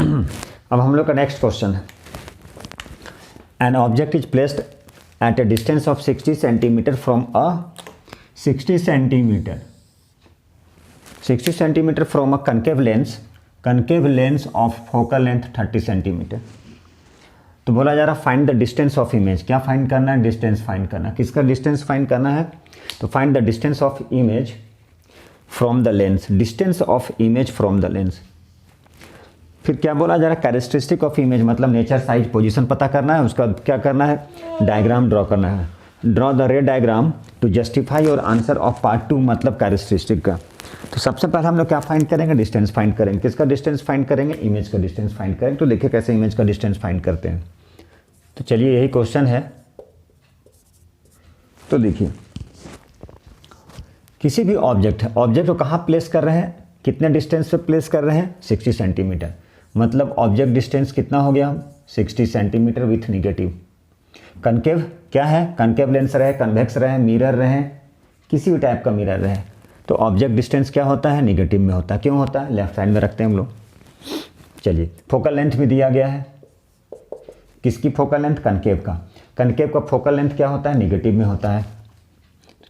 अब हम लोग का नेक्स्ट क्वेश्चन है, an object is placed at a distance of 60 centimetre from a 60 centimetre from a concave lens of focal length 30 centimetre. तो बोला जा रहा find the distance of image. क्या फाइंड करना है? डिस्टेंस फाइंड करना है। किसका डिस्टेंस फाइंड करना है? तो find the distance of image from the lens, distance of image from the lens. फिर क्या बोला जा रहा है? कैरेक्टरिस्टिक ऑफ इमेज, मतलब नेचर, साइज, पोजीशन पता करना है। उसका क्या करना है? डायग्राम ड्रॉ करना है। Draw the ray diagram to justify your answer of part 2, मतलब कैरेक्टरिस्टिक का। तो सबसे पहले हम लोग क्या फाइंड करेंगे? डिस्टेंस फाइंड करेंगे। किसका डिस्टेंस फाइंड करेंगे? इमेज का डिस्टेंस फाइंड करेंगे। तो देखिए कैसे इमेज का डिस्टेंस फाइंड करते हैं। तो चलिए यही क्वेश्चन है। तो देखिए किसी भी ऑब्जेक्ट है, ऑब्जेक्ट को कहाँ प्लेस कर रहे हैं? कितने डिस्टेंस पे प्लेस कर रहे हैं? 60 सेंटीमीटर। मतलब ऑब्जेक्ट डिस्टेंस कितना हो गया? 60 सेंटीमीटर विथ निगेटिव। कनकेव क्या है? कनकेव लेंस रहे, कन्वेक्स रहे, मिरर रहे, किसी भी टाइप का मिरर रहे, तो ऑब्जेक्ट डिस्टेंस क्या होता है? निगेटिव में होता है। क्यों होता है? लेफ्ट साइड में रखते हैं हम लोग। चलिए फोकल लेंथ भी दिया गया है। किसकी फोकल लेंथ? कनकेव का। कनकेव का फोकल लेंथ क्या होता है? निगेटिव में होता है।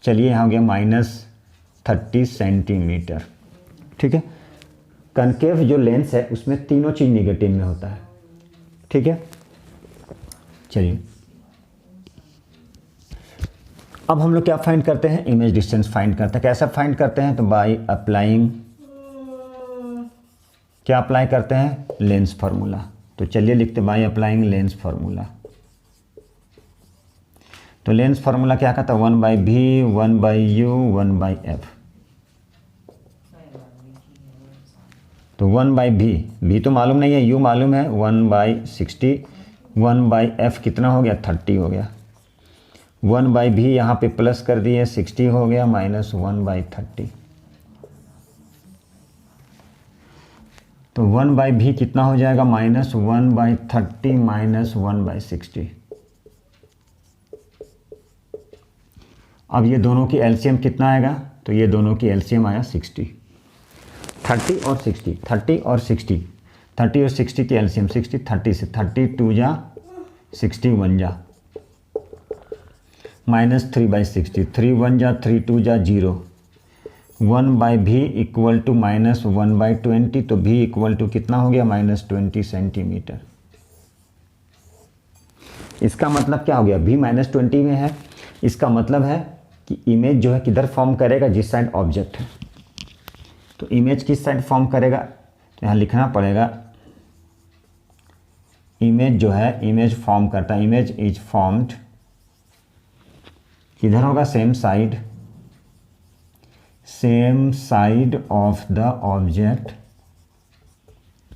चलिए यहाँ हो गया -30 सेंटीमीटर। ठीक है, कनकेव जो लेंस है उसमें तीनों चीज़ निगेटिव में होता है। ठीक है, चलिए अब हम लोग क्या फाइंड करते हैं? इमेज डिस्टेंस फाइंड करते हैं। कैसा फाइंड करते हैं? तो बाय अप्लाइंग, क्या अप्लाई करते हैं? Lens formula. तो चलिए लिखते बाय अप्लाइंग लेंस फार्मूला। तो लेंस फार्मूला क्या कहता है? 1/v 1/u 1/f। तो 1/v, v तो मालूम नहीं है, u मालूम है, 1/60, 1/f कितना हो गया? 30 हो गया। 1/v यहाँ पे प्लस कर दिए, 60 हो गया, -1/30। तो 1/v कितना हो जाएगा? -1/30 -1/60। अब ये दोनों की एलसीएम कितना आएगा? तो ये दोनों की एलसीएम आया 60। 30 और 60, 30 और 60, 30 और 60 की एलसीएम 60, 30 से 32 जा 61 जा, -3/60, 3 1 जा 3 2 जा 0, 1/v इक्वल टू -1/20। तो v इक्वल टू कितना हो गया? -20 सेंटीमीटर। इसका मतलब क्या हो गया? v -20 में है। इसका मतलब है कि इमेज जो है किधर फॉर्म करेगा? जिस साइड ऑब्जेक्ट है। तो इमेज किस साइड फॉर्म करेगा? तो यहाँ लिखना पड़ेगा, इमेज जो है, इमेज फॉर्म करता है, इमेज इज फॉर्म्ड किधर होगा? Same side of the object.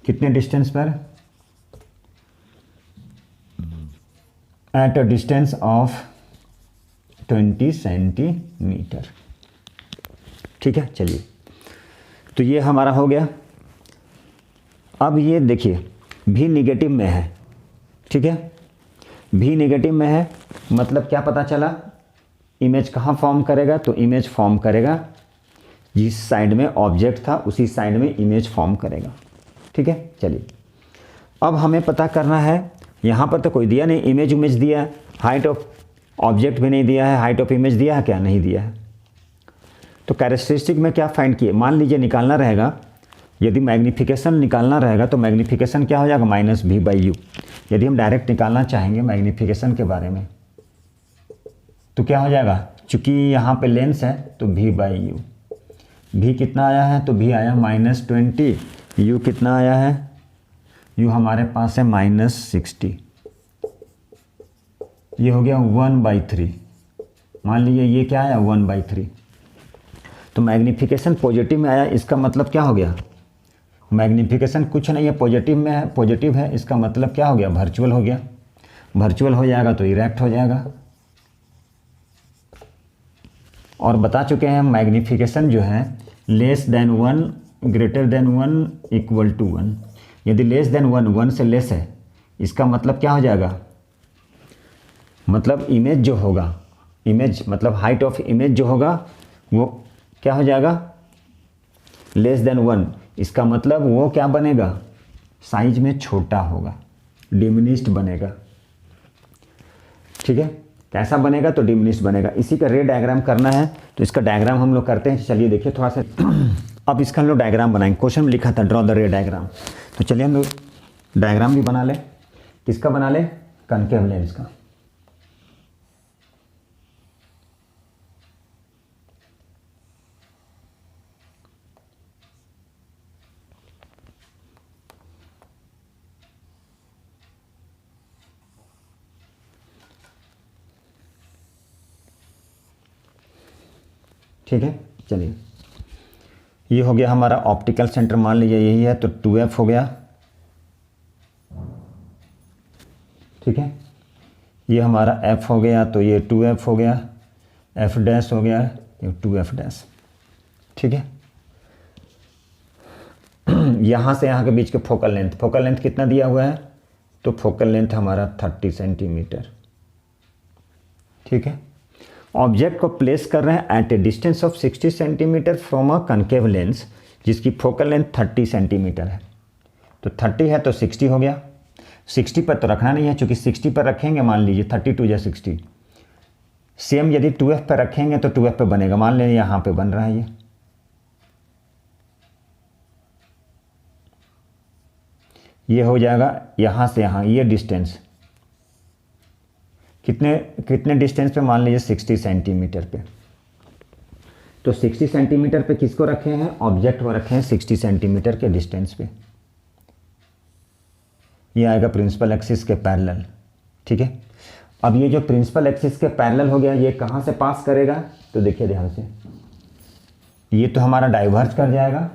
कितने डिस्टेंस पर? At a distance of 20 centimetre. ठीक है, चलिए तो ये हमारा हो गया। अब ये देखिए भी निगेटिव में है। ठीक है, भी निगेटिव में है, मतलब क्या पता चला? इमेज कहाँ फॉर्म करेगा? तो इमेज फॉर्म करेगा जिस साइड में ऑब्जेक्ट था उसी साइड में इमेज फॉर्म करेगा। ठीक है, चलिए अब हमें पता करना है, यहाँ पर तो कोई दिया नहीं, इमेज दिया है, हाइट ऑफ ऑब्जेक्ट भी नहीं दिया है, हाइट ऑफ इमेज दिया है क्या? नहीं दिया है। तो कैरेक्टरिस्टिक में क्या फाइंड किए? मान लीजिए निकालना रहेगा, यदि मैग्नीफिकेशन निकालना रहेगा तो मैग्नीफिकेशन क्या हो जाएगा? -v/u। यदि हम डायरेक्ट निकालना चाहेंगे मैग्नीफिकेशन के बारे में तो क्या हो जाएगा? चूँकि यहाँ पे लेंस है तो v/u। v कितना आया है? तो v आया -20, u कितना आया है? u हमारे पास है -60। ये हो गया 1/3। मान लीजिए ये क्या आया? 1/3। तो मैग्नीफिकेशन पॉजिटिव में आया, इसका मतलब क्या हो गया? मैग्नीफिकेशन कुछ नहीं है, पॉजिटिव में है, पॉजिटिव है, इसका मतलब क्या हो गया? वर्चुअल हो गया। वर्चुअल हो जाएगा तो इरेक्ट हो जाएगा। और बता चुके हैं मैग्नीफिकेशन जो है less than 1 greater than 1 equal to 1। यदि लेस देन 1 से लेस है, इसका मतलब क्या हो जाएगा? मतलब इमेज जो होगा, इमेज मतलब हाइट ऑफ इमेज जो होगा वो क्या हो जाएगा? Less than 1। इसका मतलब वो क्या बनेगा? साइज में छोटा होगा, डिमिनिश्ड बनेगा। ठीक है, कैसा बनेगा? तो डिमिनिश्ड बनेगा। इसी का रे डायग्राम करना है, तो इसका डायग्राम हम लोग करते हैं। चलिए देखिए थोड़ा सा अब इसका हम लोग डायग्राम बनाएंगे। क्वेश्चन में लिखा था ड्रॉ द रे डायग्राम, तो चलिए हम लोग डायग्राम भी बना लें। किसका बना लें? कनकेव लेंस का। ठीक है, चलिए ये हो गया हमारा ऑप्टिकल सेंटर, मान लीजिए यही है, तो 2f हो गया। ठीक है, ये हमारा f हो गया, तो ये 2f हो गया, f डैश हो गया, ये 2f डैश। ठीक है, यहाँ से यहाँ के बीच के फोकल लेंथ कितना दिया हुआ है? तो फोकल लेंथ हमारा 30 सेंटीमीटर। ठीक है, ऑब्जेक्ट को प्लेस कर रहे हैं at a distance of 60 centimetre from a concave lens जिसकी फोकल लेंथ 30 सेंटीमीटर है। तो 30 है तो 60 हो गया। 60 पर तो रखना नहीं है, चूंकि 60 पर रखेंगे, मान लीजिए 32 या 60, सेम यदि 2f पर रखेंगे तो 2f पे बनेगा। मान लें यहाँ पे बन रहा है, ये हो जाएगा यहाँ से यहाँ, ये डिस्टेंस कितने डिस्टेंस पे? मान लीजिए 60 सेंटीमीटर पे। तो 60 सेंटीमीटर पे किसको रखे हैं? ऑब्जेक्ट को रखे हैं 60 सेंटीमीटर के डिस्टेंस पे। ये आएगा प्रिंसिपल एक्सिस के पैरेलल। ठीक है, अब ये जो प्रिंसिपल एक्सिस के पैरेलल हो गया, ये कहाँ से पास करेगा? तो देखिए ध्यान से, ये तो हमारा डाइवर्ज कर जाएगा,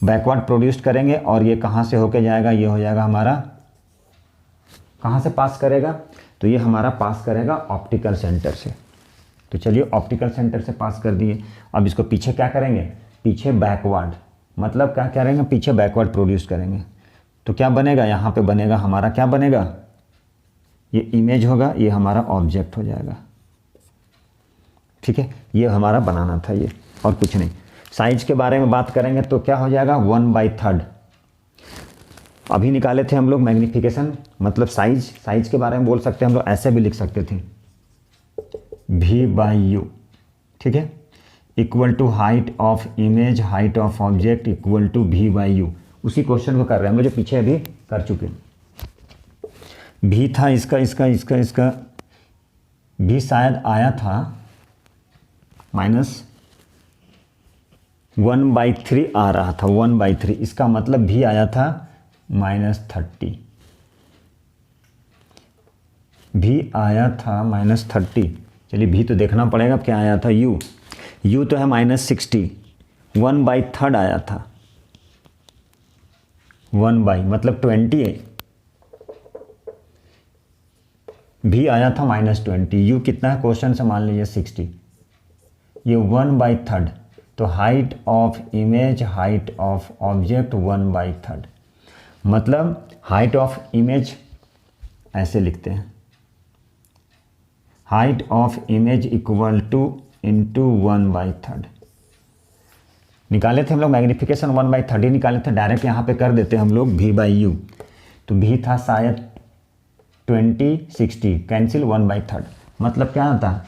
बैकवर्ड प्रोड्यूस करेंगे, और ये कहाँ से होके जाएगा? ये हो जाएगा हमारा, कहाँ से पास करेगा? तो ये हमारा पास करेगा ऑप्टिकल सेंटर से। तो चलिए ऑप्टिकल सेंटर से पास कर दिए। अब इसको पीछे क्या करेंगे? पीछे बैकवर्ड, मतलब क्या करेंगे? पीछे बैकवर्ड प्रोड्यूस करेंगे। तो क्या बनेगा? यहाँ पे बनेगा हमारा, क्या बनेगा? ये इमेज होगा, ये हमारा ऑब्जेक्ट हो जाएगा। ठीक है, ये हमारा बनाना था ये, और कुछ नहीं। साइज के बारे में बात करेंगे तो क्या हो जाएगा? 1/3। अभी निकाले थे हम लोग मैग्नीफिकेशन, मतलब साइज के बारे में बोल सकते हैं हम लोग, ऐसे भी लिख सकते थे v/u। ठीक है, equal to height of image, height of object equal to v/u। उसी क्वेश्चन को कर रहे हैं हम लोग जो पीछे अभी कर चुके। भी था इसका भी शायद आया था -1/3 आ रहा था, 1/3। इसका मतलब भी आया था -30, भी आया था -30। चलिए भी तो देखना पड़ेगा क्या आया था। u तो है -60, 1/3 आया था, 1 मतलब 20 है। भी आया था -20, u कितना है क्वेश्चन से? मान लीजिए 60, ये 1/3। तो height of image, height of object 1/3, मतलब हाइट ऑफ इमेज ऐसे लिखते हैं, height of image equal two into 1/3। निकाले थे हम लोग मैग्नीफिकेशन, 1/3 निकाले थे। डायरेक्ट यहाँ पे कर देते हम लोग v/u। तो भी था शायद 20, 60 कैंसिल, 1/3। मतलब क्या आता?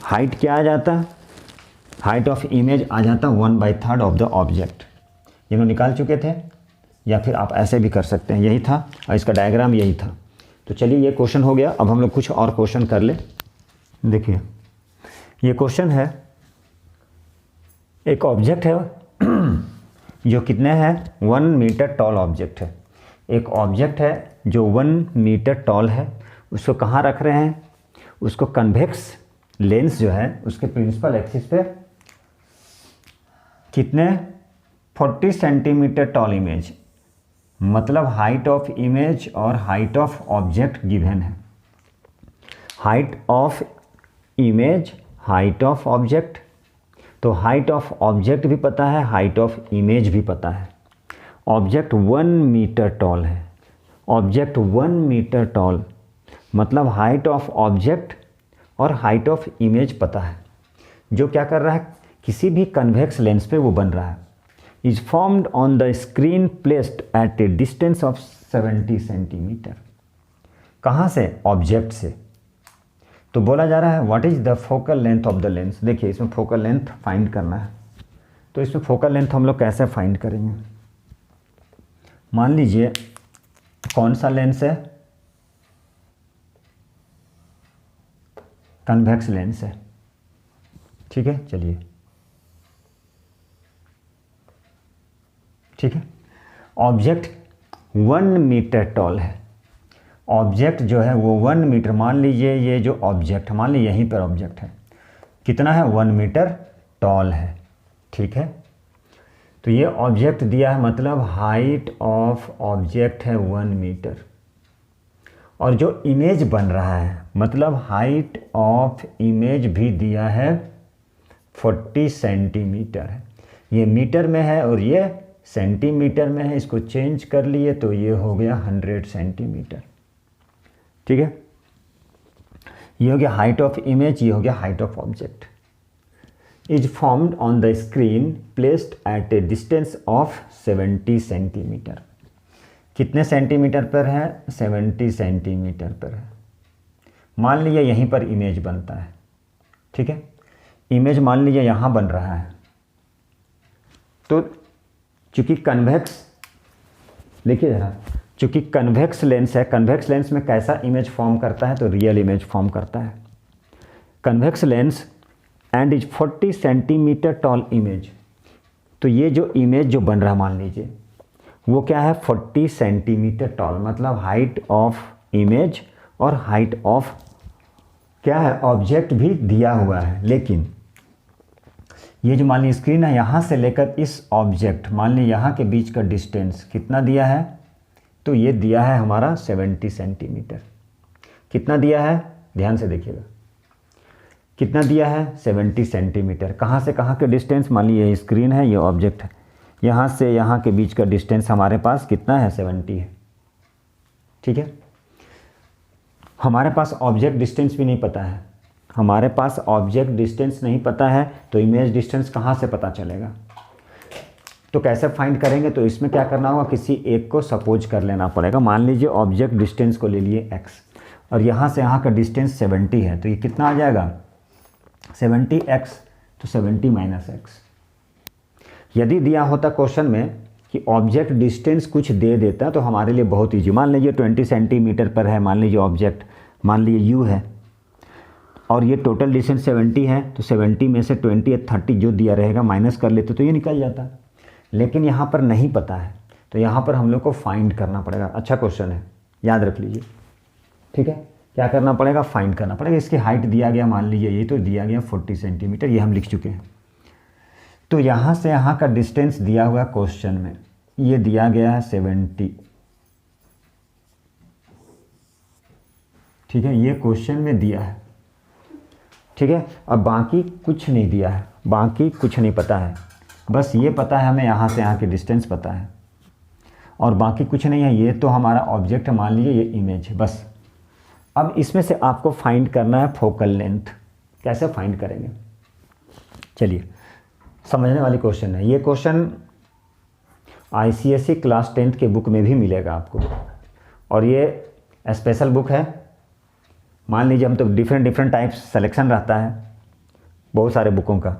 हाइट क्या आ जाता? हाइट ऑफ इमेज आ जाता 1/3 ऑफ द ऑब्जेक्ट। इन्हों निकाल चुके थे, या फिर आप ऐसे भी कर सकते हैं, यही था, और इसका डायग्राम यही था। तो चलिए ये क्वेश्चन हो गया। अब हम लोग कुछ और क्वेश्चन कर ले। देखिए ये क्वेश्चन है, एक ऑब्जेक्ट है जो कितने है? 1 मीटर टॉल ऑब्जेक्ट है। एक ऑब्जेक्ट है जो 1 मीटर टॉल है, उसको कहाँ रख रहे हैं? उसको कन्वेक्स लेंस जो है उसके प्रिंसिपल एक्सिस पे कितने? 40 सेंटीमीटर टॉल इमेज, मतलब हाइट ऑफ इमेज और हाइट ऑफ ऑब्जेक्ट गिवन है। Height of image, height of object, तो हाइट ऑफ ऑब्जेक्ट भी पता है, हाइट ऑफ इमेज भी पता है। ऑब्जेक्ट 1 मीटर टॉल है, ऑब्जेक्ट 1 मीटर टॉल, मतलब हाइट ऑफ ऑब्जेक्ट और हाइट ऑफ इमेज पता है। जो क्या कर रहा है? किसी भी कन्वेक्स लेंस पे वो बन रहा है। Is formed on the screen placed at a distance of 70 centimetre. कहाँ से? ऑब्जेक्ट से। तो बोला जा रहा है what is the focal length of the lens. देखिए इसमें फोकल लेंथ फाइंड करना है, तो इसमें फोकल लेंथ हम लोग कैसे फाइंड करेंगे? मान लीजिए कौन सा लेंस है? कन्वेक्स लेंस है, ठीक है। चलिए ठीक है, ऑब्जेक्ट 1 मीटर टॉल है। ऑब्जेक्ट जो है वो 1 मीटर, मान लीजिए ये जो ऑब्जेक्ट, मान लीजिए यहीं पर ऑब्जेक्ट है, कितना है? 1 मीटर टॉल है, ठीक है। तो ये ऑब्जेक्ट दिया है, मतलब हाइट ऑफ ऑब्जेक्ट है 1 मीटर, और जो इमेज बन रहा है मतलब हाइट ऑफ इमेज भी दिया है 40 सेंटीमीटर है। ये मीटर में है और ये सेंटीमीटर में है, इसको चेंज कर लिए तो ये हो गया 100 सेंटीमीटर, ठीक है। ये हो गया हाइट ऑफ इमेज, ये हो गया height of object. Is formed on the screen placed at a distance of 70 centimetre. कितने सेंटीमीटर पर है? 70 सेंटीमीटर पर है। मान लीजिए यहीं पर इमेज बनता है, ठीक है। इमेज मान लीजिए यहाँ बन रहा है, तो चूँकि कन्वेक्स, देखिए ज़रा, चूँकि कन्वेक्स लेंस है, कन्वेक्स लेंस में कैसा इमेज फॉर्म करता है? तो रियल इमेज फॉर्म करता है। Convex lens and is 40 centimetre toll image. तो ये जो इमेज जो बन रहा मान लीजिए वो क्या है? 40 सेंटीमीटर टॉल, मतलब हाइट ऑफ इमेज और हाइट ऑफ क्या है? ऑब्जेक्ट भी दिया हुआ है। लेकिन ये जो मान लीजिए स्क्रीन है, यहाँ से लेकर इस ऑब्जेक्ट, मान लीजिए यहाँ के बीच का डिस्टेंस कितना दिया है? तो ये दिया है हमारा 70 सेंटीमीटर। कितना दिया है? ध्यान से देखिएगा, कितना दिया है? 70 सेंटीमीटर। कहाँ से कहाँ के डिस्टेंस? मान लीजिए ये स्क्रीन है, ये ऑब्जेक्ट है, यहाँ से यहाँ के बीच का डिस्टेंस हमारे पास कितना है? 70 है, ठीक है। हमारे पास ऑब्जेक्ट डिस्टेंस भी नहीं पता है, हमारे पास ऑब्जेक्ट डिस्टेंस नहीं पता है, तो इमेज डिस्टेंस कहाँ से पता चलेगा? तो कैसे फाइंड करेंगे? तो इसमें क्या करना होगा? किसी एक को सपोज कर लेना पड़ेगा। मान लीजिए ऑब्जेक्ट डिस्टेंस को ले लिए x, और यहाँ से यहाँ का डिस्टेंस 70 है, तो ये कितना आ जाएगा? 70x, तो 70 माइनस x। यदि दिया होता क्वेश्चन में कि ऑब्जेक्ट डिस्टेंस कुछ दे देता तो हमारे लिए बहुत ईजी। मान लीजिए 20 सेंटीमीटर पर है, मान लीजिए ऑब्जेक्ट, मान लीजिए u है, और ये टोटल डिस्टेंस 70 है, तो 70 में से 20 या 30 जो दिया रहेगा माइनस कर लेते तो ये निकल जाता। लेकिन यहाँ पर नहीं पता है, तो यहाँ पर हम लोग को फाइंड करना पड़ेगा। अच्छा क्वेश्चन है, याद रख लीजिए, ठीक है। क्या करना पड़ेगा? फाइंड करना पड़ेगा। इसकी हाइट दिया गया, मान लीजिए ये तो दिया गया 40 सेंटीमीटर, ये हम लिख चुके हैं। तो यहाँ से यहाँ का डिस्टेंस दिया हुआ क्वेश्चन में, ये दिया गया है 70, ठीक है, ये क्वेश्चन में दिया है, ठीक है। अब बाकी कुछ नहीं दिया है, बाकी कुछ नहीं पता है, बस ये पता है हमें यहाँ से यहाँ की डिस्टेंस पता है, और बाकी कुछ नहीं है। ये तो हमारा ऑब्जेक्ट, मान लीजिए ये इमेज है, बस। अब इसमें से आपको फाइंड करना है फोकल लेंथ। कैसे फाइंड करेंगे? चलिए, समझने वाली क्वेश्चन है। ये क्वेश्चन ICSE क्लास 10th के बुक में भी मिलेगा आपको, और ये स्पेशल बुक है। मान लीजिए हम तो डिफरेंट टाइप्स सिलेक्शन रहता है बहुत सारे बुकों का,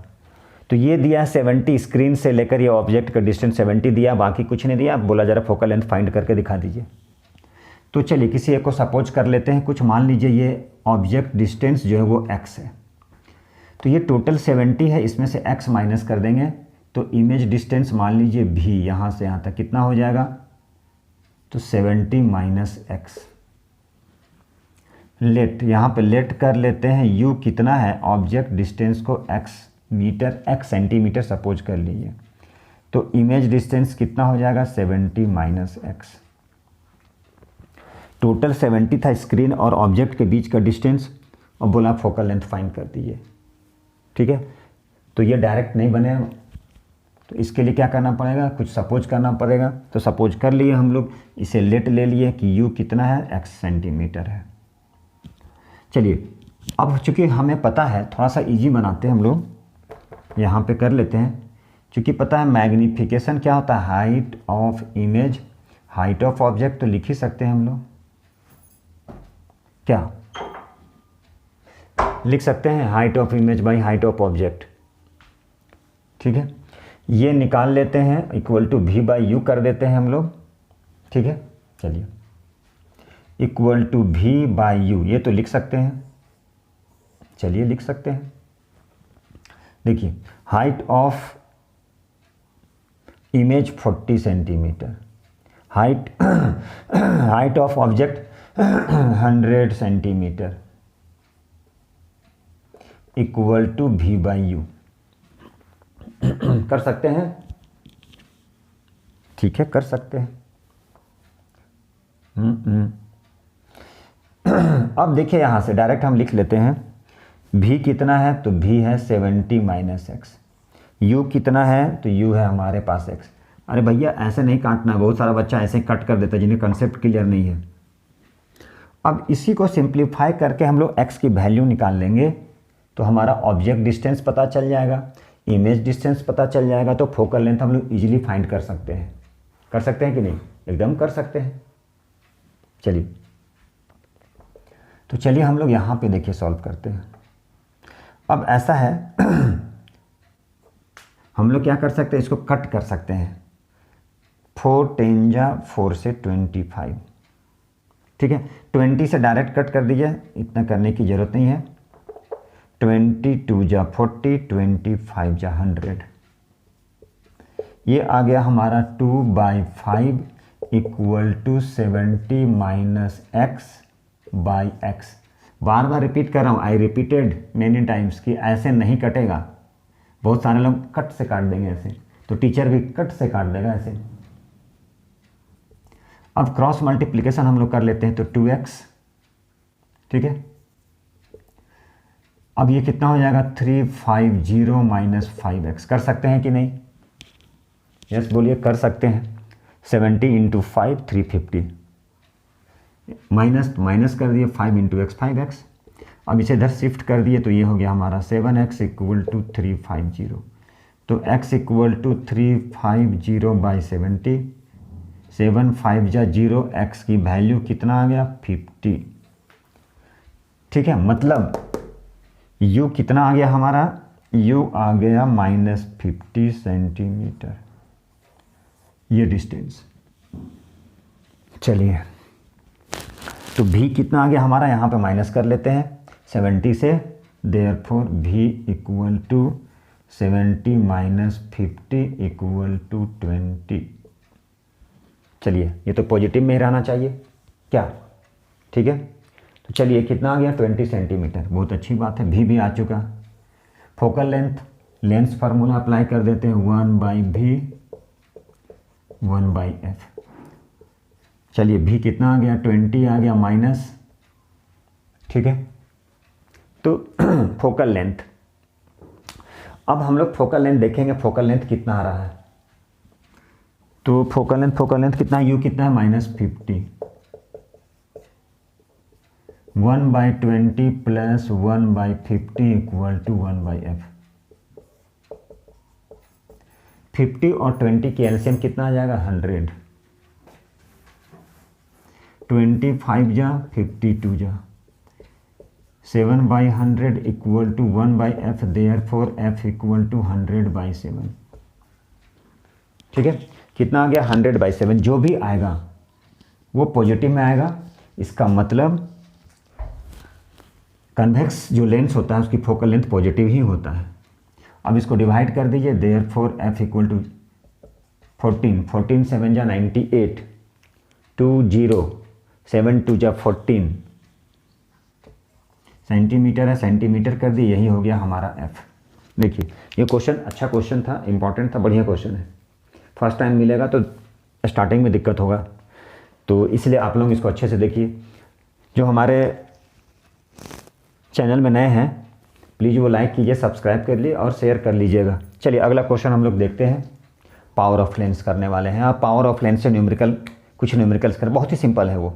तो ये दिया 70, स्क्रीन से लेकर ये ऑब्जेक्ट का डिस्टेंस 70 दिया, बाकी कुछ नहीं दिया। बोला जरा फोकल लेंथ फाइंड करके दिखा दीजिए। तो चलिए किसी एक को सपोज कर लेते हैं कुछ। मान लीजिए ये ऑब्जेक्ट डिस्टेंस जो है वो x है, तो ये टोटल 70 है, इसमें से x माइनस कर देंगे तो इमेज डिस्टेंस मान लीजिए v, यहाँ से यहाँ तक कितना हो जाएगा? तो 70 माइनस x। लेट, यहाँ पे लेट कर लेते हैं u कितना है? ऑब्जेक्ट डिस्टेंस को x metre, x centimetre suppose कर लीजिए, तो इमेज डिस्टेंस कितना हो जाएगा? 70 माइनस x। टोटल 70 था स्क्रीन और ऑब्जेक्ट के बीच का डिस्टेंस, और बोला फोकल लेंथ फाइंड कर दीजिए, ठीक है। तो ये डायरेक्ट नहीं बने, तो इसके लिए क्या करना पड़ेगा? कुछ सपोज करना पड़ेगा। तो सपोज कर लिए हम लोग, इसे लेट ले लिए कि u कितना है? x सेंटीमीटर है। चलिए, अब चूँकि हमें पता है, थोड़ा सा इजी बनाते हैं हम लोग, यहाँ पे कर लेते हैं क्योंकि पता है मैग्नीफिकेशन क्या होता है, height of image, height of object तो लिख ही सकते हैं हम लोग, क्या लिख सकते हैं, height of image by height of object. ठीक है, ये निकाल लेते हैं, equal to v by u कर देते हैं हम लोग। ठीक है, चलिए equal to v by u, ये तो लिख सकते हैं, चलिए लिख सकते हैं। देखिए height of image 40 centimetre, height of object 100 centimetre, equal to v by u. कर सकते हैं, ठीक है कर सकते हैं। अब देखिए यहाँ से डायरेक्ट हम लिख लेते हैं, v कितना है तो v है 70 माइनस एक्स, u कितना है तो u है हमारे पास x। अरे भैया ऐसे नहीं काटना, बहुत सारा बच्चा ऐसे कट कर देता है जिन्हें कंसेप्ट क्लियर नहीं है। अब इसी को सिंप्लीफाई करके हम लोग x की वैल्यू निकाल लेंगे तो हमारा ऑब्जेक्ट डिस्टेंस पता चल जाएगा, इमेज डिस्टेंस पता चल जाएगा, तो फोकल लेंथ हम लोग इजीली फाइंड कर सकते हैं। कर सकते हैं कि नहीं, एकदम कर सकते हैं। चलिए तो चलिए हम लोग यहाँ पे देखिए सॉल्व करते हैं। अब ऐसा है हम लोग क्या कर सकते हैं, इसको कट कर सकते हैं, 4 10 जा 4 से 25। ठीक है, 20 से डायरेक्ट कट कर दीजिए, इतना करने की ज़रूरत नहीं है। 22 जा 40, 25 जा 100, ये आ गया हमारा 2/5 equal to 70 minus x by x. बार बार रिपीट कर रहा हूँ, आई रिपीटेड मेनी टाइम्स कि ऐसे नहीं कटेगा। बहुत सारे लोग कट से काट देंगे ऐसे, तो टीचर भी कट से काट देगा ऐसे। अब क्रॉस मल्टीप्लिकेशन हम लोग कर लेते हैं, तो 2x, ठीक है। अब ये कितना हो जाएगा, 350 माइनस 5x। कर सकते हैं कि नहीं, यस बोलिए, कर सकते हैं। 70 इंटू 5 350, माइनस कर दिए 5 इंटू एक्स 5x। अब इसे इधर शिफ्ट कर दिए तो ये हो गया हमारा 7x इक्वल टू 350। तो x इक्वल टू 350 बाई 70, 7 5 जा 0, x की वैल्यू कितना आ गया 50। ठीक है, मतलब u कितना आ गया हमारा, u आ गया -50 सेंटीमीटर, ये डिस्टेंस। चलिए तो v कितना आ गया हमारा, यहाँ पे माइनस कर लेते हैं 70 से, therefore v equal to 70 minus 50 equal to 20। चलिए ये तो पॉजिटिव में ही रहना चाहिए क्या, ठीक है। तो चलिए कितना आ गया 20 सेंटीमीटर, बहुत अच्छी बात है, v भी आ चुका। फोकल लेंथ फार्मूला अप्लाई कर देते हैं, 1/v 1/f। चलिए v कितना आ गया 20 आ गया माइनस, ठीक है। तो फोकल लेंथ, अब हम लोग फोकल लेंथ देखेंगे, फोकल लेंथ कितना आ रहा है। तो फोकल लेंथ कितना है, u कितना है -50, 1/20 प्लस 1/50 इक्वल टू 1/f। 50 और 20 की एलसीएम कितना आ जाएगा 100, 25 जा 52 जा, 7/100 equal to 1/f, therefore f equal to 100/7। ठीक है, कितना आ गया 100/7। जो भी आएगा वो पॉजिटिव में आएगा, इसका मतलब कन्वेक्स जो लेंस होता है उसकी फोकल लेंथ पॉजिटिव ही होता है। अब इसको डिवाइड कर दीजिए, देयरफॉर f इक्वल टू 14 7 जा 98, 20 7 2 जा 14 सेंटीमीटर है, सेंटीमीटर कर दी, यही हो गया हमारा f। देखिए ये क्वेश्चन अच्छा क्वेश्चन था, इंपॉर्टेंट था, बढ़िया क्वेश्चन है। फर्स्ट टाइम मिलेगा तो स्टार्टिंग में दिक्कत होगा, तो इसलिए आप लोग इसको अच्छे से देखिए। जो हमारे चैनल में नए हैं प्लीज़ वो लाइक कीजिए, सब्सक्राइब कर लीजिए और शेयर कर लीजिएगा। चलिए अगला क्वेश्चन हम लोग देखते हैं, पावर ऑफ लेंस करने वाले हैं। आप पावर ऑफ लेंस से कुछ न्यूमेरिकल्स करें, बहुत ही सिंपल है वो,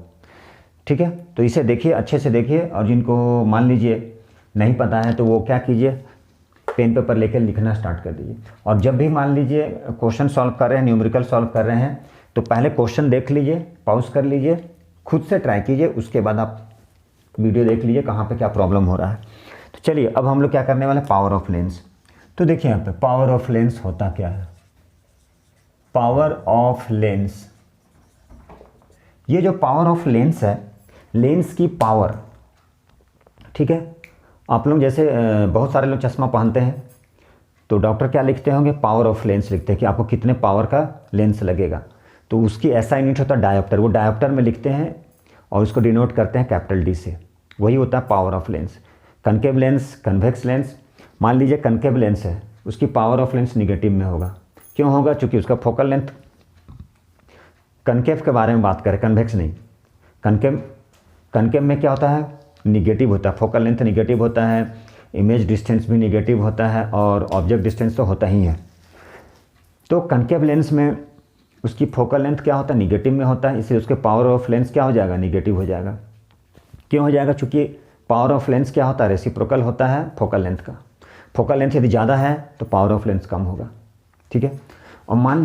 ठीक है। तो इसे देखिए, अच्छे से देखिए, और जिनको मान लीजिए नहीं पता है तो वो क्या कीजिए, पेन पेपर लेकर लिखना स्टार्ट कर दीजिए। और जब भी मान लीजिए क्वेश्चन सॉल्व कर रहे हैं, न्यूमेरिकल सॉल्व कर रहे हैं, तो पहले क्वेश्चन देख लीजिए, पॉज कर लीजिए, खुद से ट्राई कीजिए, उसके बाद आप वीडियो देख लीजिए कहाँ पे क्या प्रॉब्लम हो रहा है। तो चलिए अब हम लोग क्या करने वाले हैं, पावर ऑफ लेंस। तो देखिए यहाँ पे पावर ऑफ लेंस होता क्या है। पावर ऑफ लेंस, ये जो पावर ऑफ लेंस है, लेंस की पावर, ठीक है। आप लोग जैसे बहुत सारे लोग चश्मा पहनते हैं तो डॉक्टर क्या लिखते होंगे, पावर ऑफ लेंस लिखते हैं कि आपको कितने पावर का लेंस लगेगा। तो उसकी ऐसा यूनिट होता है डायोप्टर, वो डायोप्टर में लिखते हैं और उसको डिनोट करते हैं कैपिटल डी से, वही होता है power of lens. Concave lens, convex lens, मान लीजिए कनकेव लेंस है, उसकी पावर ऑफ लेंस निगेटिव में होगा। क्यों होगा, चूँकि उसका फोकल लेंथ, कनकेव के बारे में बात करें, कन्वेक्स नहीं। कनकेव में क्या होता है, निगेटिव होता है, फोकल लेंथ निगेटिव होता है, इमेज डिस्टेंस भी निगेटिव होता है और ऑब्जेक्ट डिस्टेंस तो होता ही है। तो कनकेव लेंस में उसकी फोकल लेंथ क्या होता है, निगेटिव में होता है, इसलिए उसके पावर ऑफ लेंस क्या हो जाएगा, निगेटिव हो जाएगा। क्यों हो जाएगा, चूँकि पावर ऑफ लेंस क्या होता है, रेसिप्रोकल होता है फोकल लेंथ का। फोकल लेंथ यदि ज़्यादा है तो पावर ऑफ लेंस कम होगा, ठीक है। और मान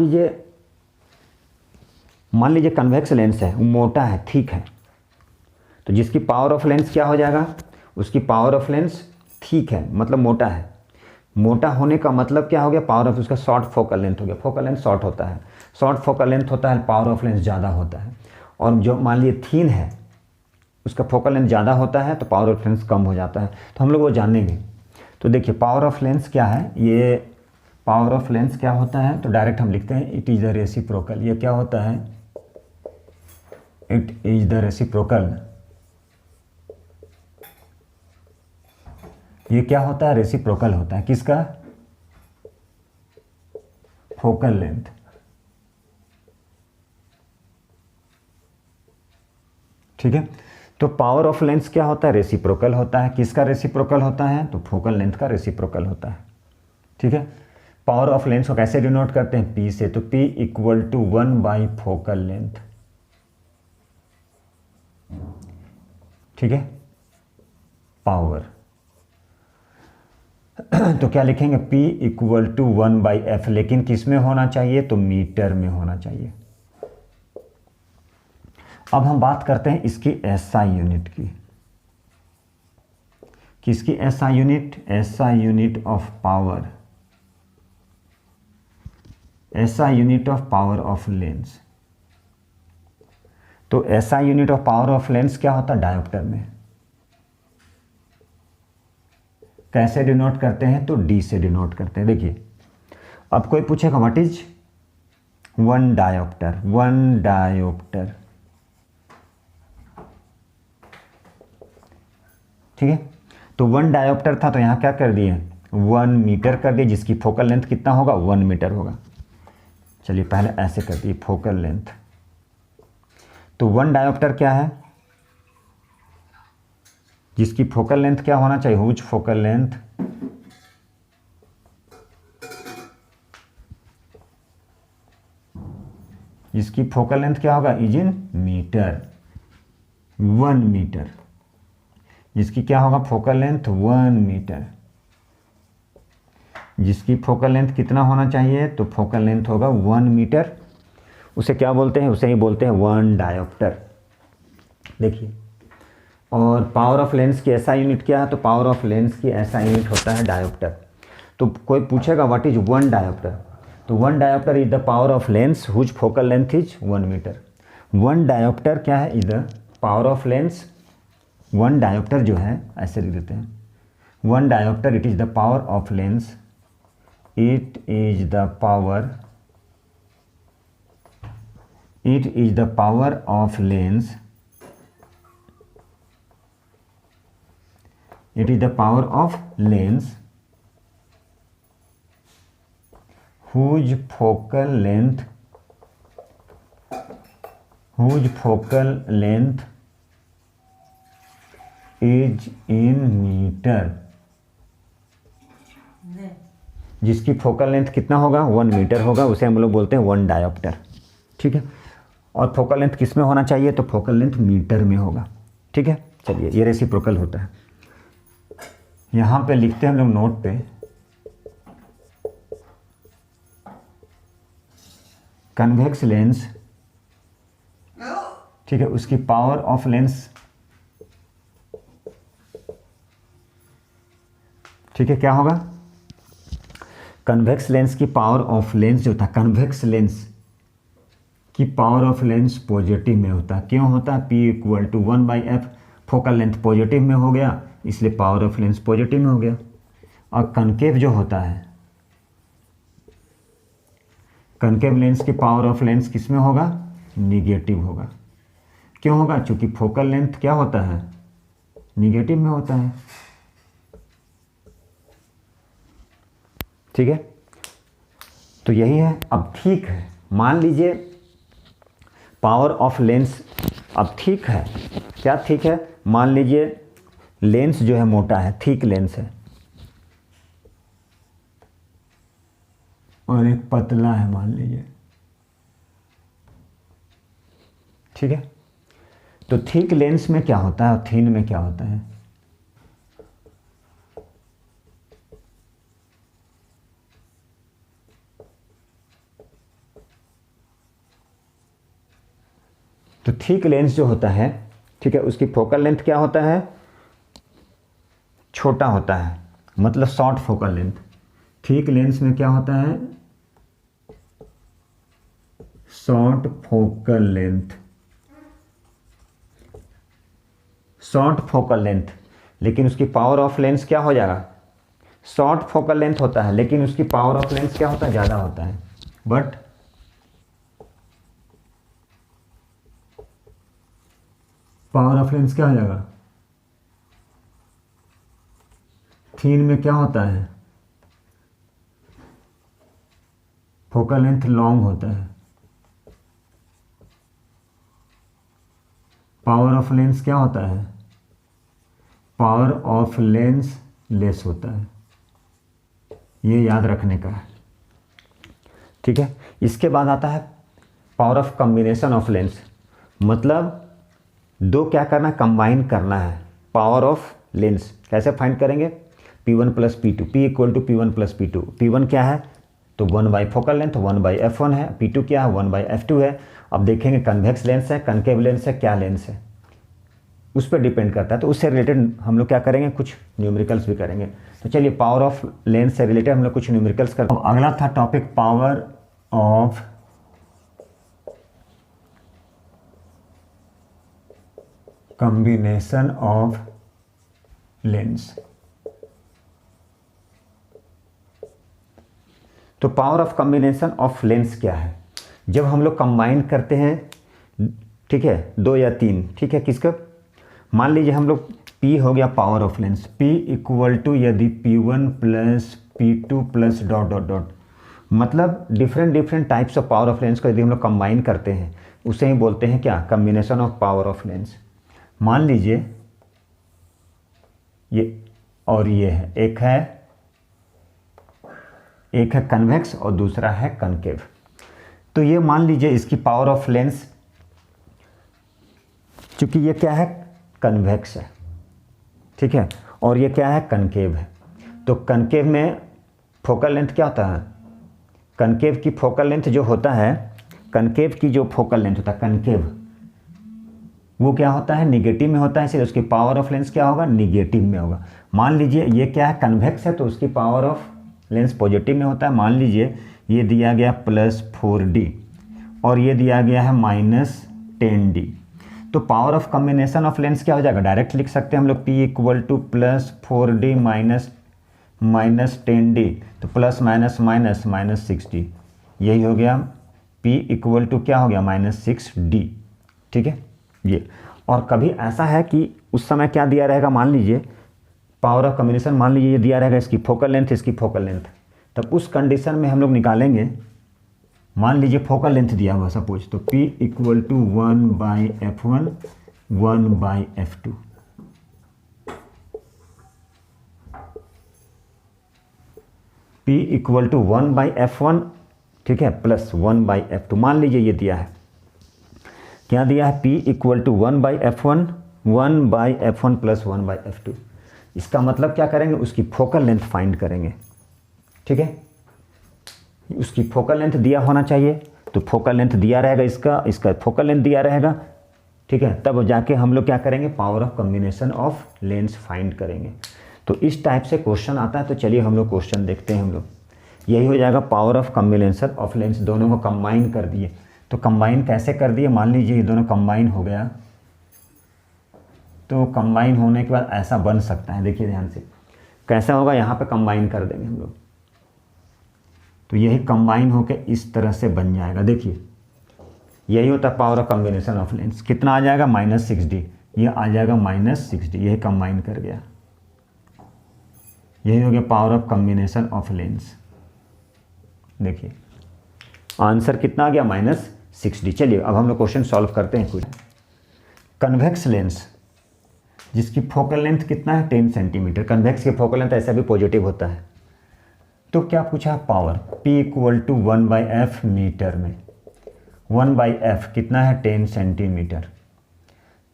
लीजिए कन्वेक्स लेंस है, वो मोटा है, ठीक है, तो जिसकी पावर ऑफ लेंस क्या हो जाएगा, उसकी पावर ऑफ लेंस ठीक है, मतलब मोटा है। मोटा होने का मतलब क्या हो गया, पावर ऑफ उसका शॉर्ट फोकल लेंथ हो गया। फोकल लेंथ शॉर्ट होता है, शॉर्ट फोकल लेंथ होता है, पावर ऑफ लेंस ज़्यादा होता है। और जो मान लीजिए थीन है, उसका फोकल लेंथ ज़्यादा होता है तो पावर ऑफ लेंस कम हो जाता है। तो हम लोग वो जानेंगे। तो देखिए पावर ऑफ लेंस क्या है, ये पावर ऑफ लेंस क्या होता है, तो डायरेक्ट हम लिखते हैं इट इज़ द रेसिप्रोकल। ये क्या होता है, इट इज़ द रेसिप्रोकल। ये क्या होता है, रेसिप्रोकल होता है, किसका, फोकल लेंथ। ठीक है, तो पावर ऑफ लेंस क्या होता है, रेसिप्रोकल होता है। किसका रेसिप्रोकल होता है, तो फोकल लेंथ का रेसिप्रोकल होता है। ठीक है, पावर ऑफ लेंस को कैसे डिनोट करते हैं, P से, तो P equal to 1 focal length. ठीक है, पावर तो क्या लिखेंगे, P इक्वल टू 1/f, लेकिन किस में होना चाहिए, तो मीटर में होना चाहिए। अब हम बात करते हैं इसकी SI यूनिट की। किसकी SI unit, SI unit of power, SI unit of power of lens. तो SI unit of power of lens क्या होता है, डायोप्टर में। कैसे डिनोट करते हैं, तो D से डिनोट करते हैं। देखिए अब कोई पूछेगा व्हाट इज 1 डायोप्टर, 1 डायोप्टर, ठीक है। तो 1 डायोप्टर था तो यहाँ क्या कर दिए, 1 मीटर कर दिए, जिसकी फोकल लेंथ कितना होगा, 1 मीटर होगा। चलिए पहले ऐसे कर दिए फोकल लेंथ। तो 1 डायोप्टर क्या है, जिसकी फोकल लेंथ क्या होना चाहिए, हुज फोकल लेंथ, जिसकी फोकल लेंथ क्या होगा, इज इन मीटर, 1 मीटर, जिसकी क्या होगा फोकल लेंथ 1 मीटर, जिसकी फोकल लेंथ कितना होना चाहिए, तो फोकल लेंथ होगा 1 मीटर। उसे क्या बोलते हैं, उसे ही बोलते हैं 1 डायोप्टर। देखिए, और पावर ऑफ लेंस की SI यूनिट क्या है, तो पावर ऑफ लेंस की SI यूनिट होता है डायोप्टर। तो कोई पूछेगा व्हाट इज 1 डायोप्टर, तो 1 dioptre is the power of lens whose focal length is 1 metre. 1 dioptre क्या है, is the power of lens. 1 dioptre जो है, ऐसे लिख देते हैं, 1 dioptre it is the power of lens, it is the power, it is the power of lens, it is the power of lens whose focal length is in meter, जिसकी focal length कितना होगा, 1 metre होगा, उसे हम लोग बोलते हैं 1 dioptre. ठीक है, और फोकल लेंथ किस में होना चाहिए, तो फोकल लेंथ मीटर में होगा। ठीक है, चलिए ये रेसिप्रोकल होता है। यहाँ पे लिखते हैं हम लोग नोट पे, कन्वेक्स लेंस, ठीक है, उसकी पावर ऑफ लेंस, ठीक है, क्या होगा, कन्वेक्स लेंस की पावर ऑफ लेंस जो था, कन्वेक्स लेंस की पावर ऑफ लेंस पॉजिटिव में होता है। क्यों होता है, P equal to 1/f, focal length positive में हो गया इसलिए पावर ऑफ लेंस पॉजिटिव में हो गया। और कनकेव जो होता है, कनकेव लेंस की पावर ऑफ लेंस किस में होगा, निगेटिव होगा। क्यों होगा, क्योंकि फोकल लेंथ क्या होता है, निगेटिव में होता है। ठीक है, तो यही है। अब ठीक है, मान लीजिए पावर ऑफ लेंस, अब ठीक है, क्या ठीक है, मान लीजिए लेंस जो है मोटा है, थिक लेंस है, और एक पतला है मान लीजिए, ठीक है। तो थिक लेंस में क्या होता है और थिन में क्या होता है, तो थिक लेंस जो होता है, ठीक है, उसकी फोकल लेंथ क्या होता है, छोटा होता है, मतलब short focal length. Thick lens में क्या होता है, short focal length, short focal length, लेकिन उसकी पावर ऑफ लेंस क्या हो जाएगा, शॉर्ट फोकल लेंथ होता है लेकिन उसकी पावर ऑफ लेंस क्या होता है, ज़्यादा होता है। बट पावर ऑफ लेंस क्या हो जाएगा, थिन में क्या होता है, फोकल लेंथ लॉन्ग होता है, पावर ऑफ लेंस क्या होता है, पावर ऑफ लेंस लेस होता है। ये याद रखने का है, ठीक है। इसके बाद आता है power of combination of lens, मतलब दो क्या करना है, कंबाइन करना है पावर ऑफ लेंस। कैसे फाइंड करेंगे, P1 plus P2, P equal to P1 plus P2। P1 क्या है, तो 1 फोकल लेंथ 1/f1 है, P2 क्या है, 1/f2 है। अब देखेंगे कन्वेक्स लेंस है, कनकेव लेंस है, क्या लेंस है, उस पर डिपेंड करता है। तो उससे रिलेटेड हम लोग क्या करेंगे, कुछ न्यूमेरिकल्स भी करेंगे। तो चलिए पावर ऑफ लेंस से रिलेटेड हम लोग कुछ न्यूमेरिकल्स करते हैं। अगला था topic power of combination of lens. तो power of combination of lens क्या है, जब हम लोग कंबाइन करते हैं, ठीक है, 2 या 3, ठीक है, किसका, मान लीजिए हम लोग P हो गया power of lens, P equal to यदि P1 plus P2 plus dot dot dot, मतलब different types of power of lens को यदि हम लोग कंबाइन करते हैं उसे ही बोलते हैं क्या, combination of power of lens. मान लीजिए ये और ये है, एक है कन्वेक्स और दूसरा है कनकेव। तो ये मान लीजिए इसकी पावर ऑफ लेंस, चूंकि ये क्या है, कन्वेक्स है, ठीक है, और ये क्या है, कनकेव है। तो कनकेव में फोकल लेंथ क्या होता है, कनकेव की फोकल लेंथ जो होता है, कनकेव की जो फोकल लेंथ होता है, कनकेव वो क्या होता है, निगेटिव में होता है, इसलिए उसकी पावर ऑफ लेंस क्या होगा, निगेटिव में होगा। मान लीजिए ये क्या है, कन्वेक्स है, तो उसकी पावर ऑफ लेंस पॉजिटिव में होता है। मान लीजिए ये दिया गया +4D और ये दिया गया है -10D, तो power of combination of lens क्या हो जाएगा, डायरेक्ट लिख सकते हैं हम लोग, P equal to +4D -10D, तो प्लस माइनस माइनस -6D, यही हो गया। P इक्वल टू क्या हो गया, -6D, ठीक है ये। और कभी ऐसा है कि उस समय क्या दिया रहेगा, मान लीजिए पावर ऑफ कॉम्बिनेशन, मान लीजिए ये दिया रहेगा इसकी फोकल लेंथ, इसकी फोकल लेंथ, तब उस कंडीशन में हम लोग निकालेंगे, मान लीजिए फोकल लेंथ दिया हुआ सपोज, तो P equal to 1/f1 1/f2, P equal to 1/f1, ठीक है, प्लस 1/f2। मान लीजिए ये दिया है, क्या दिया है, P equal to 1/f1 1/f1 plus 1/f2। इसका मतलब क्या करेंगे, उसकी फोकल लेंथ फाइंड करेंगे, ठीक है, उसकी फोकल लेंथ दिया होना चाहिए। तो फोकल लेंथ दिया रहेगा, इसका फोकल लेंथ दिया रहेगा, ठीक है। तब जाके हम लोग क्या करेंगे, power of combination of lens find करेंगे। तो इस टाइप से क्वेश्चन आता है। तो चलिए हम लोग क्वेश्चन देखते हैं। हम लोग यही हो जाएगा, power of combination of lens, दोनों को कंबाइन कर दिए। तो कंबाइन कैसे कर दिए, मान लीजिए ये दोनों कंबाइन हो गया, तो कंबाइन होने के बाद ऐसा बन सकता है। देखिए ध्यान से कैसा होगा, यहाँ पे कंबाइन कर देंगे हम लोग, तो यही कंबाइन होके इस तरह से बन जाएगा। देखिए यही होता है power of combination of lens. कितना आ जाएगा, -60, ये आ जाएगा -60, यही कंबाइन कर गया, यही हो गया power of combination of lens. देखिए आंसर कितना आ गया, -60। चलिए अब हम लोग क्वेश्चन सॉल्व करते हैं। कुछ कन्वेक्स लेंस जिसकी फोकल लेंथ कितना है, 10 सेंटीमीटर। कन्वेक्स की फोकल लेंथ ऐसा भी पॉजिटिव होता है। तो क्या पूछा, पावर P = 1/f मीटर में, 1/f कितना है, 10 सेंटीमीटर।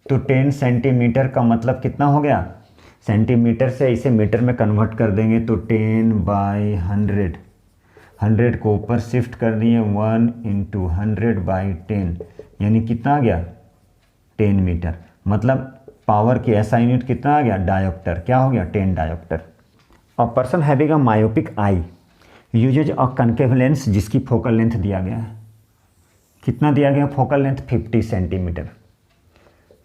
तो 10 सेंटीमीटर का मतलब कितना हो गया, सेंटीमीटर से इसे मीटर में कन्वर्ट कर देंगे, तो 10/100, 100 को ऊपर शिफ्ट कर दिए, 1 × 100/10, यानी कितना आ गया, 10 मीटर। मतलब पावर की ऐसा यूनिट कितना आ गया, डायोप्टर। क्या हो गया, 10 dioptre. A person having a myopic eye usage a concave lens जिसकी फोकल लेंथ दिया गया है, कितना दिया गया, फोकल लेंथ 50 सेंटीमीटर।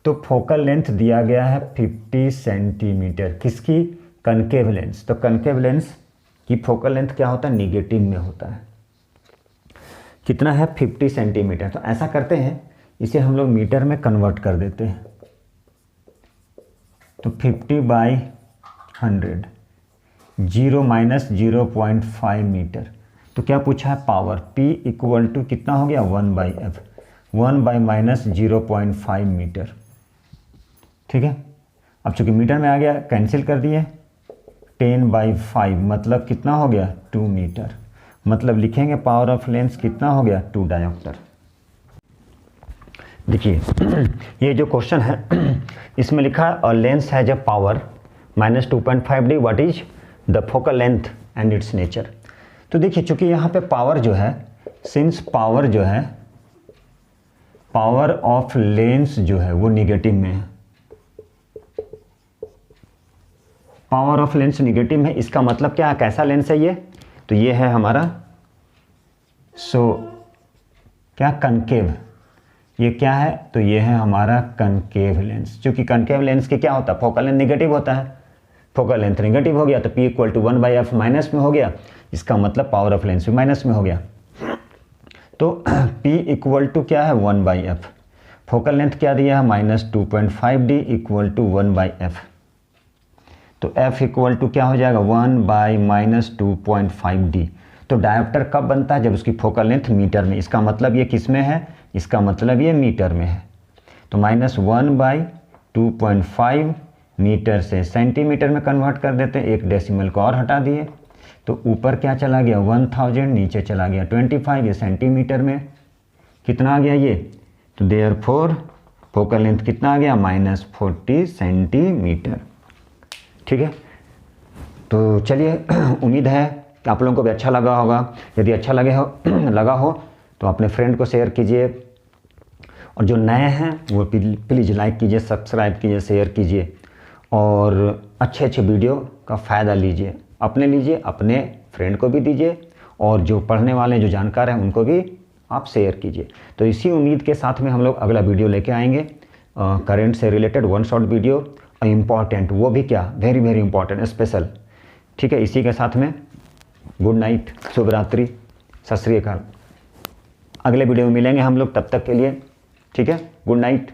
तो फोकल लेंथ दिया गया है 50 सेंटीमीटर, किसकी, कनकेव लेंस। तो कनकेव लेंस की फोकल लेंथ क्या होता है, निगेटिव में होता है। कितना है, 50 सेंटीमीटर। तो ऐसा करते हैं, इसे हम लोग मीटर में कन्वर्ट कर देते हैं। तो 50/100, 0 - 0.5 मीटर। तो क्या पूछा है, पावर P = कितना हो गया, 1/f, 1/-0.5 मीटर, ठीक है। अब चूंकि मीटर में आ गया, कैंसिल कर दिए, 10/5 मतलब कितना हो गया, 2 मीटर। मतलब लिखेंगे पावर ऑफ लेंस कितना हो गया, 2 डायोप्टर। देखिए ये जो क्वेश्चन है इसमें लिखा है और lens has a power -2.5D, what is the focal length and it's nature. तो देखिए चूंकि यहाँ पे पावर जो है, सिंस पावर जो है, पावर ऑफ लेंस जो है वो निगेटिव में है, पावर ऑफ लेंस निगेटिव में, इसका मतलब क्या है, कैसा लेंस है ये, तो ये है हमारा क्या, कनकेव। ये क्या है, तो ये है हमारा कनकेव लेंस। क्योंकि कनकेव लेंस के क्या होता है, फोकल लेंथ निगेटिव होता है, फोकल लेंथ निगेटिव हो गया, तो P = 1/f माइनस में हो गया, इसका मतलब पावर ऑफ लेंस भी माइनस में हो गया। तो P = क्या है, 1/f, फोकल लेंथ क्या दिया है, -2.5D = 1/f। तो F = क्या हो जाएगा, 1/-2.5D। तो डायोप्टर कब बनता है, जब उसकी फोकल लेंथ मीटर में, इसका मतलब ये किस में है, इसका मतलब ये मीटर में है। तो -1/2.5 मीटर से सेंटीमीटर में कन्वर्ट कर देते हैं, एक डेसिमल को और हटा दिए, तो ऊपर क्या चला गया, 1000, नीचे चला गया 25, ये सेंटीमीटर में कितना आ गया ये, तो देयरफॉर फोकल लेंथ कितना आ गया, -40 सेंटीमीटर, ठीक है। तो चलिए उम्मीद है कि आप लोगों को भी अच्छा लगा होगा। यदि अच्छा लगा हो तो अपने फ्रेंड को शेयर कीजिए, और जो नए हैं वो प्लीज़ लाइक कीजिए, सब्सक्राइब कीजिए, शेयर कीजिए, और अच्छे वीडियो का फ़ायदा लीजिए, अपने फ्रेंड को भी दीजिए, और जो पढ़ने वाले जो जानकार हैं उनको भी आप शेयर कीजिए। तो इसी उम्मीद के साथ में हम लोग अगला वीडियो लेके आएंगे, करंट से रिलेटेड 1 शॉर्ट वीडियो, इम्पॉर्टेंट, वो भी क्या, वेरी इंपॉर्टेंट, स्पेशल, ठीक है। इसी के साथ में गुड नाइट, शुभ रात्रि, सत श्री अकाल। अगले वीडियो में मिलेंगे हम लोग, तब तक के लिए ठीक है, गुड नाइट।